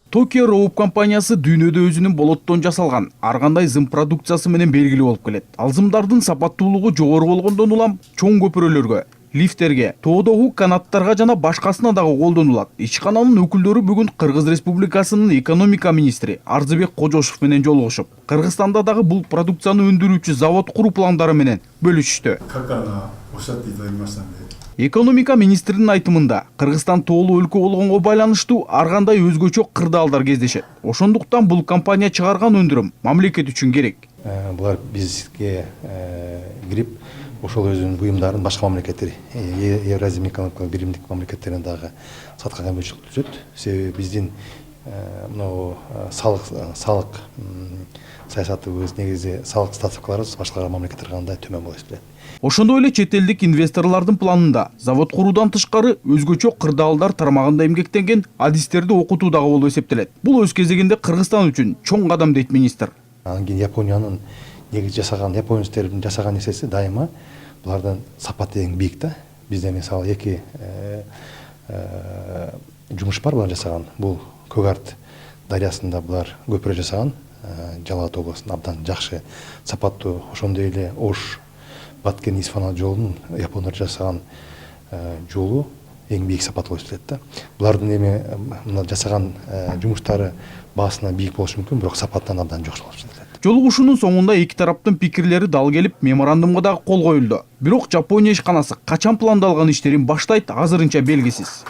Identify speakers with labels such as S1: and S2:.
S1: Tokyo Rope компаниясы дүйнөдө өзүнүн болоттон жасалган ар кандай зым продукциясы менен белгилүү болуп келет. Ал зымдардын сапаттуулугу жогору болгондон улам чоң көпүрөлөргө, лифттерге, тоодогу канаттарга жана башкасына дагы колдонулат. Ишкананын өкүлдөрү бүгүн Кыргыз Республикасынын экономика министри Арзыбек Кожошов менен жолугушуп, Кыргызстанда дагы бул продукцияны өндүрүүчү завод куруу пландары менен бөлүшүштү. Экономика министринин айтымында, Кыргызстан тоолуу өлкө болгонго байланыштуу ар кандай өзгөчө кырдаалдар кездешет. Ошондуктан бул компания чыгарган өндүрүм мамлекет үчүн керек.
S2: Булар бизге кирип, ошол өзүнүн буюмдарын башка мамлекеттер, Евразия экономикалык биримдик мамлекеттерине дагы сатканга мүмкүнчүлүк түзөт. Себеби биздин мына салык саясатыбыз, негизи салык ставкаларыбыз башка мамлекеттерге кандай төмөн болуп эсептелет.
S1: Ошондой эле чет элдик инвесторлордун планында завод куруудан тышкары өзгөчө кырдаалдар тармагында эмгектенген адистерди окутуу дагы болуп эсептелет. Бул өз кезегинде Кыргызстан үчүн чоң кадам дейт министр.
S2: Анан кийин Япониянын негизи жасаган, япониялыктардын жасаган нерсеси дайыма булардын сапаты эң бийик да. Бизде мисалы эки жумуш бар булар жасаган. Бул Көк Арт дарыясында булар көпүрө жасаган, Жалал Абад областында абдан жакшы сапаттуу. Ошондой эле Ош Баткен Исфана жолунун япондор жасаган жолу эң бийик сапат болуп эсептелет да. Булардын эми мына жасаган жумуштары баасына бийик болушу мүмкүн, бирок сапаттан абдан жокшу болуп эсептелет.
S1: Жолугушуунун соңунда эки тараптын пикирлери дал келип, меморандумга дагы кол коюлду. Бирок Жапония ишканасы качан пландалган иштерин баштайт, азырынча белгисиз.